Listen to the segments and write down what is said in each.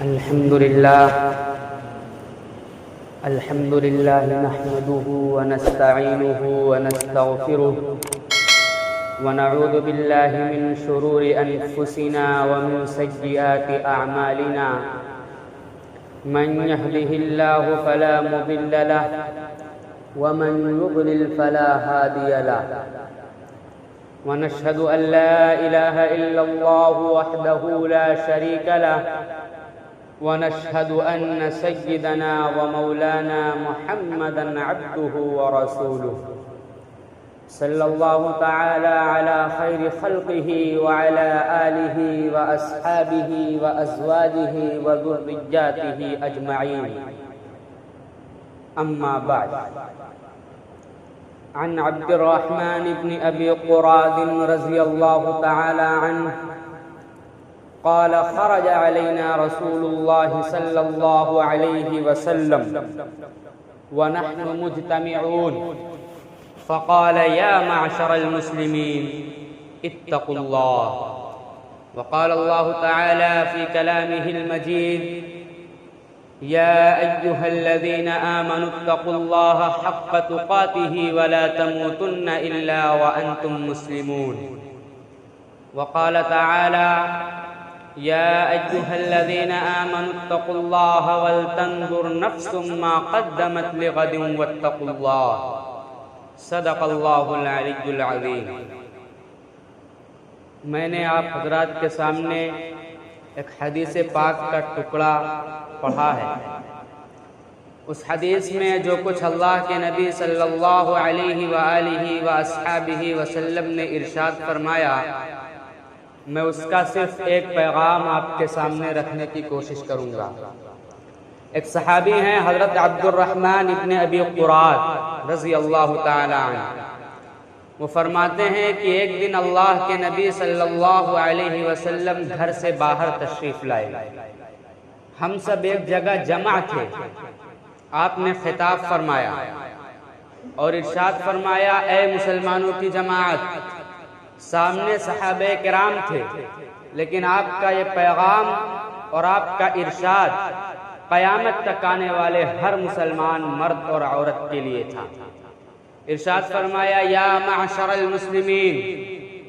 الحمد لله نحمده ونستعينه ونستغفره ونعوذ بالله من شرور أنفسنا ومن سيئات أعمالنا من يهده الله فلا مضل له ومن يضلل فلا هادي له ونشهد أن لا إله إلا الله وحده لا شريك له ونشهد أن سيدنا ومولانا محمدا عبده ورسوله صلى الله تعالى على خير خلقه وعلى آله وأصحابه وأزواجه وذرياته أجمعين أما بعد عن عبد الرحمن بن أبي قراد رضي الله تعالى عنه قال خرج علينا رسول الله صلى الله عليه وسلم ونحن مجتمعون فقال يا معشر المسلمين اتقوا الله وقال الله تعالى في كلامه المجيد يا أيها الذين آمنوا اتقوا الله حق تقاته ولا تموتن إلا وأنتم مسلمون وقال تعالى يا أيها الذين آمنوا اتقوا الله ولتنظر نفس ما قدمت لغد واتقوا الله صدق اللہ العلی العظیم۔ میں نے آپ حضرات کے سامنے ایک حدیث پاک کا ٹکڑا پڑھا ہے۔ اس حدیث میں جو کچھ اللہ کے نبی صلی اللہ علیہ وآلہ وآصحابہ وسلم نے ارشاد فرمایا، میں اس کا صرف ایک پیغام آپ کے سامنے رکھنے کی کوشش کروں گا۔ ایک صحابی ہیں حضرت عبد الرحمن ابن ابی قراد رضی اللہ تعالی عنہ، وہ فرماتے ہیں کہ ایک دن اللہ کے نبی صلی اللہ علیہ وسلم گھر سے باہر تشریف لائے، ہم سب ایک جگہ جمع تھے، آپ نے خطاب فرمایا اور ارشاد فرمایا اے مسلمانوں کی جماعت۔ سامنے صحابہ کرام تھے، لیکن آپ کا یہ پیغام اور آپ کا ارشاد قیامت تک آنے والے ہر مسلمان مرد اور عورت کے لیے تھا۔ ارشاد فرمایا یا معشر المسلمین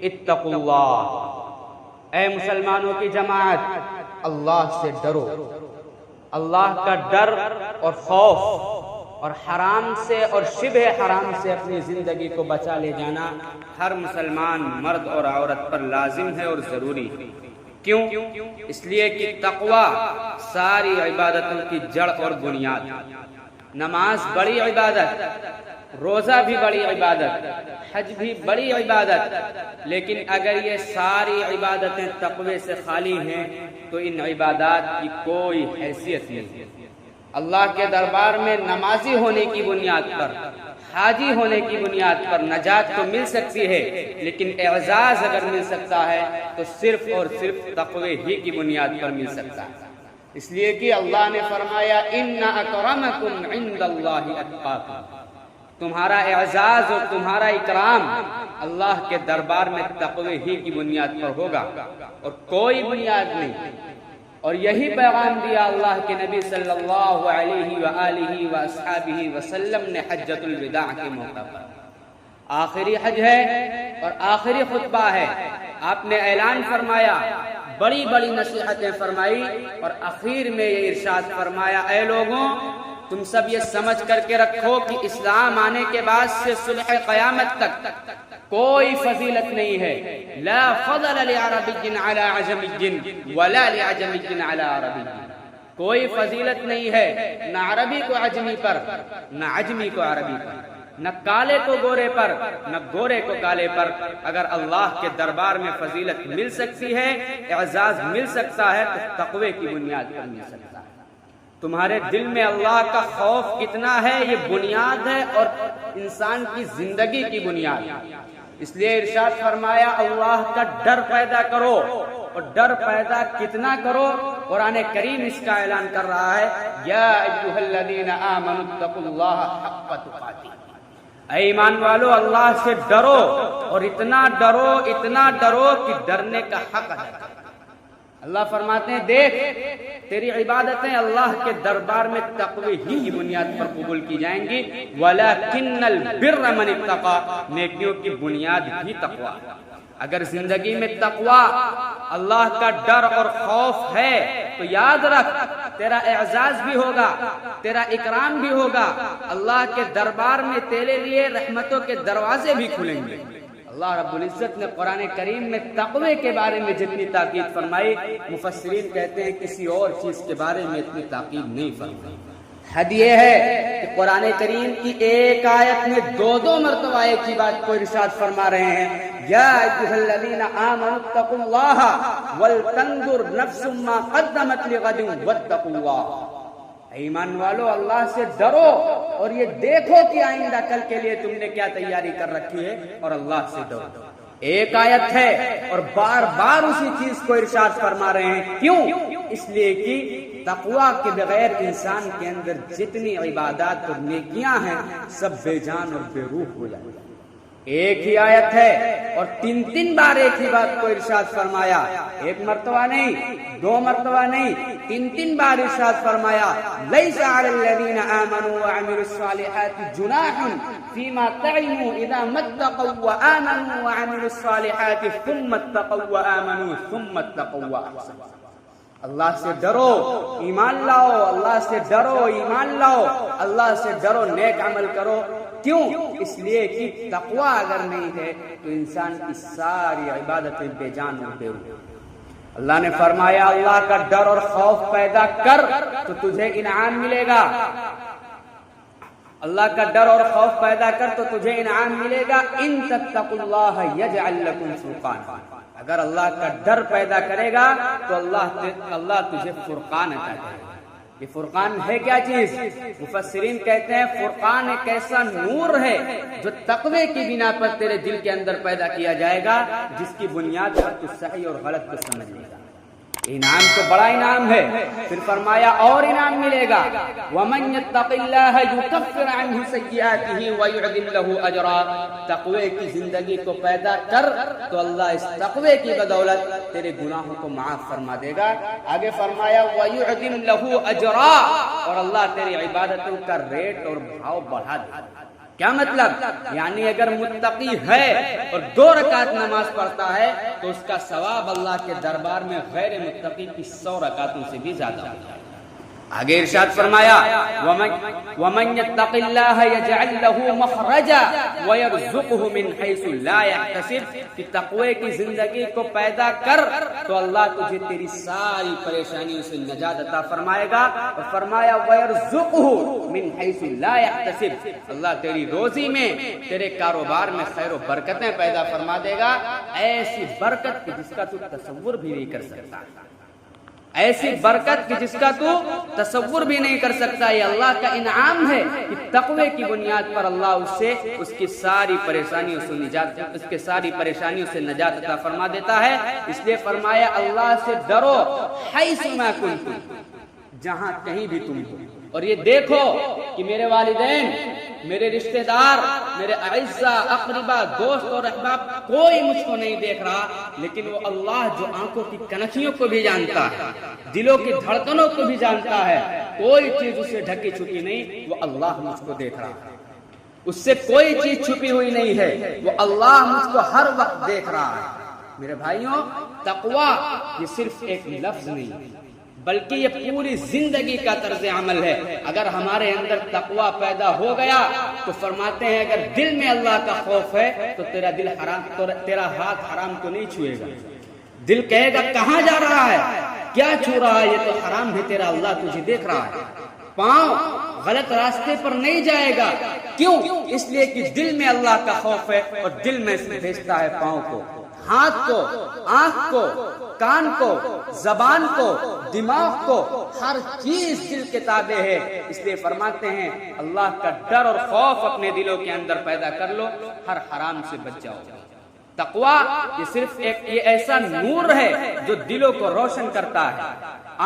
اتقوا اللہ، اے مسلمانوں کی جماعت اللہ سے ڈرو۔ اللہ کا ڈر اور خوف اور حرام سے اور شبہ حرام سے اپنی زندگی کو بچا لے جانا ہر مسلمان مرد اور عورت پر لازم ہے اور ضروری ہے۔ کیوں؟ اس لیے کہ تقوی ساری عبادتوں کی جڑ اور بنیاد۔ نماز بڑی عبادت، روزہ بھی بڑی عبادت، حج بھی بڑی عبادت، لیکن اگر یہ ساری عبادتیں تقوی سے خالی ہیں تو ان عبادات کی کوئی حیثیت نہیں۔ اللہ کے دربار میں نمازی ہونے کی بنیاد پر، حاجی ہونے کی بنیاد پر نجات تو مل سکتی ہے، لیکن اعزاز اگر مل سکتا ہے تو صرف اور صرف تقوی ہی کی بنیاد پر مل سکتا ہے۔ اس لیے کہ اللہ نے فرمایا ان اکرمکم عند اللہ اتقاکم، تمہارا اعزاز اور تمہارا اکرام اللہ کے دربار میں تقوی ہی کی بنیاد پر ہوگا اور کوئی بنیاد نہیں۔ اور یہی پیغام دیا اللہ کے نبی صلی اللہ علیہ وآلہ وآصحابہ وسلم نے حجۃ الوداع کے موقع پر۔ آخری حج ہے اور آخری خطبہ ہے، آپ نے اعلان فرمایا، بڑی بڑی نصیحتیں فرمائی اور اخیر میں یہ ارشاد فرمایا اے لوگوں تم سب یہ سمجھ کر کے رکھو کہ اسلام آنے کے بعد سے صلح قیامت تک کوئی فضیلت نہیں ہے۔ لا فضل لعربی علی عجمی ولا لعجمی علی عربی، کوئی فضیلت نہیں ہے نہ عربی کو عجمی پر نہ عجمی کو عربی پر، نہ کالے کو گورے پر نہ گورے کو کالے پر۔ اگر اللہ کے دربار میں فضیلت مل سکتی ہے، اعزاز مل سکتا ہے تو تقوی کی بنیاد پر مل سکتا ہے۔ تمہارے دل میں اللہ کا خوف کتنا ہے یہ بنیاد ہے اور انسان کی زندگی کی بنیاد۔ اس لیے ارشاد فرمایا اللہ کا ڈر پیدا کرو، اور ڈر پیدا کتنا کرو؟ قرآن کریم اس کا اعلان کر رہا ہے یا ایھا الذین آمنوا اتقوا اللہ حق تقاتہ، اے ایمان والو اللہ سے ڈرو، اور اتنا ڈرو کہ ڈرنے کا حق ہے۔ اللہ فرماتے ہیں دیکھ تیری عبادتیں اللہ کے دربار میں تقوی ہی کی بنیاد پر قبول کی جائیں گی، وَلَكِنَّ الْبِرَّ مَنِ اتَّقَى، نیکیوں کی بنیاد بھی تقوی۔ اگر زندگی میں تقوی، اللہ کا ڈر اور خوف ہے تو یاد رکھ تیرا اعزاز بھی ہوگا، تیرا اکرام بھی ہوگا، اللہ کے دربار میں تیرے لیے رحمتوں کے دروازے بھی کھلیں گے۔ اللہ رب العزت نے قرآن کریم میں تقوی کے بارے میں جتنی تاکید فرمائی، مفسرین کہتے ہیں کسی اور چیز کے بارے میں اتنی تاکید نہیں فرمائی۔ حد یہ ہے کہ قرآن کریم کی ایک آیت میں دو مرتبہ ایک ہی بات کو ارشاد فرما رہے ہیں، یا ایھا الذین آمنوا اتقوا اللہ ولتنظر نفس ما قدمت لغد واتقوا اللہ۔ ایمان والو اللہ سے ڈرو اور یہ دیکھو کہ آئندہ کل کے لیے تم نے کیا تیاری کر رکھی ہے، اور اللہ سے ڈرو۔ ایک آیت ہے اور بار بار اسی چیز کو ارشاد فرما رہے ہیں، کیوں؟ اس لیے کہ تقوی کے بغیر انسان کے اندر جتنی عبادات اور نیکیاں ہیں سب بے جان اور بے روح ہو جائیں۔ ایک ہی آیت ہے اور تین بار ایک ہی بات کو ارشاد فرمایا، ایک مرتبہ نہیں، دو مرتبہ نہیں، تین بار ارشاد فرمایا، لیس علی الذین آمنوا وعملوا الصالحات جناح فیما طعموا اذا ما اتقوا وآمنوا وعملوا الصالحات ثم اتقوا وآمنوا ثم اتقوا واحسنوا۔ اللہ سے ڈرو، ایمان لاؤ، اللہ سے ڈرو، ایمان لاؤ، اللہ سے ڈرو، نیک عمل کرو۔ کیوں؟ اس لیے کہ تقوی اگر نہیں ہے تو انسان کی ساری عبادتیں بے جان اور بے روح۔ اللہ نے فرمایا اللہ کا ڈر اور خوف پیدا کر تو تجھے انعام ملے گا، اللہ کا ڈر اور خوف پیدا کر تو تجھے انعام ملے گا، ان تتقوا اللہ یجعل لکم فرقانا۔ اگر اللہ کا ڈر پیدا کرے گا تو اللہ تجھے فرقان عطا کرے گا۔ یہ فرقان ہے کیا چیز؟ مفسرین کہتے ہیں فرقان ایک ایسا نور ہے جو تقوی کی بنا پر تیرے دل کے اندر پیدا کیا جائے گا، جس کی بنیاد پر تو صحیح اور غلط کو سمجھ لے گا۔ انعام تو بڑا انعام ہے، پھر فرمایا اور انعام ملے گا، وَمَن يَتَّقِ اللَّهَ يُكَفِّرْ عَنْهُ سَيِّئَاتِهِ وَيُعْظِمْ لَهُ أَجْرًا۔ تقوی کی زندگی کو پیدا کر تو اللہ اس تقوی کی بدولت تیرے گناہوں کو معاف فرما دے گا۔ آگے فرمایا وَيُعْظِمْ لَهُ أَجْرًا، اور اللہ تیری عبادتوں کا ریٹ اور بھاؤ بڑھا دے گا۔ کیا مطلب؟ یعنی اگر متقی ہے اور 2 رکعت نماز پڑھتا ہے تو اس کا ثواب اللہ کے دربار میں غیر متقی کی 100 رکعتوں سے بھی زیادہ ہو جائے۔ آگے ارشاد فرمایا وَمَن يَتَّقِ اللَّهَ يَجْعَل لَّهُ مَخْرَجًا وَيَرْزُقْهُ مِنْ حَيْثُ لَا يَحْتَسِبُ، کہ تقوی کی زندگی کو پیدا کر تو اللہ تجھے تیری ساری پریشانیوں سے نجات عطا فرمائے گا، اور فرمایا وَيَرْزُقْهُ مِنْ حَيْثُ لَا يَحْتَسِبُ، اللہ تیری روزی میں، تیرے کاروبار میں خیر و برکتیں پیدا فرما دے گا، ایسی برکت کہ جس کا تو تصور بھی نہیں کر سکتا، ایسی برکت کہ جس کا تو تصور بھی نہیں کر سکتا۔ یہ اللہ کا انعام ہے کہ تقوی کی بنیاد پر اللہ اس کی ساری پریشانیوں سے نجات عطا فرما دیتا ہے۔ اس لیے فرمایا اللہ سے ڈرو حیث ما کنتم، جہاں کہیں بھی تم ہو، اور یہ دیکھو کہ میرے والدین، میرے رشتہ دار، میرے اعزاء اقربا، دوست اور احباب کوئی مجھ کو نہیں دیکھ رہا، لیکن وہ اللہ جو آنکھوں کی کنکھیوں کو بھی جانتا ہے، دلوں کی دھڑکنوں کو بھی جانتا ہے، کوئی چیز اسے ڈھکی چھپی نہیں، وہ اللہ مجھ کو دیکھ رہا ہے، اس سے کوئی چیز چھپی ہوئی نہیں ہے، وہ اللہ مجھ کو ہر وقت دیکھ رہا ہے۔ میرے بھائیوں، تقوی یہ صرف ایک لفظ نہیں بلکہ یہ پوری زندگی کا طرز عمل ہے۔ اگر ہمارے اندر تقوی پیدا ہو گیا تو فرماتے ہیں اگر دل میں اللہ کا خوف ہے تو تیرا ہاتھ حرام کو نہیں چھوئے گا، دل کہے گا کہاں جا رہا ہے، کیا چھو رہا ہے، یہ تو حرام ہے، تیرا اللہ تجھے دیکھ رہا ہے۔ پاؤں غلط راستے پر نہیں جائے گا، کیوں؟ اس لیے کہ دل میں اللہ کا خوف ہے، اور دل میں بھیجتا ہے پاؤں کو، ہاتھ کو، آنکھ کو، کان کو، زبان کو، دماغ کو، ہر چیز دل کے تابع ہے۔ اس لیے فرماتے ہیں اللہ کا ڈر اور خوف اپنے دلوں کے اندر پیدا کر لو، ہر حرام سے بچ جاؤ۔ تقوی یہ صرف یہ ایسا نور ہے جو دلوں کو روشن کرتا ہے،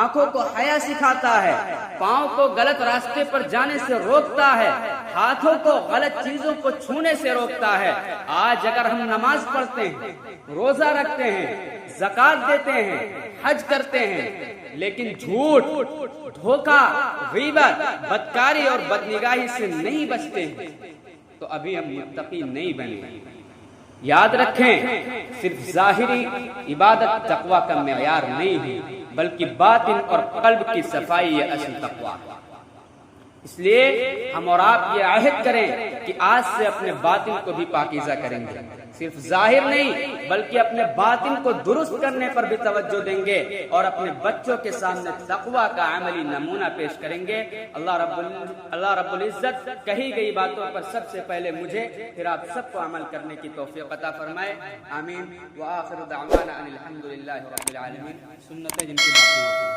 آنکھوں کو حیا سکھاتا ہے، پاؤں کو غلط راستے پر جانے سے روکتا ہے، ہاتھوں کو غلط چیزوں کو چھونے سے روکتا ہے۔ آج اگر ہم نماز پڑھتے ہیں، روزہ رکھتے ہیں، زکوٰۃ دیتے ہیں، حج کرتے ہیں، لیکن جھوٹ، دھوکہ، غیبت، بدکاری اور بدنگاہی سے نہیں بچتے ہیں تو ابھی ہم متقی نہیں بنے۔ یاد رکھیں، صرف ظاہری عبادت تقوی کا معیار نہیں ہے، بلکہ باطن اور قلب کی صفائی یہ اصل تقوی ہے۔ اس لیے ہم اور آپ یہ عہد کریں کہ آج سے اپنے باطن کو بھی پاکیزہ کریں گے، صرف ظاہر نہیں بلکہ اپنے باطن کو درست کرنے پر بھی توجہ دیں گے اور اپنے بچوں کے سامنے تقوی کا عملی نمونہ پیش کریں گے۔ اللہ رب العزت کہی گئی باتوں پر سب سے پہلے مجھے پھر آپ سب کو عمل کرنے کی توفیق عطا فرمائے، آمین۔ وآخر دعوانا ان الحمد للہ رب العالمین۔ سنتیں جن کی باقی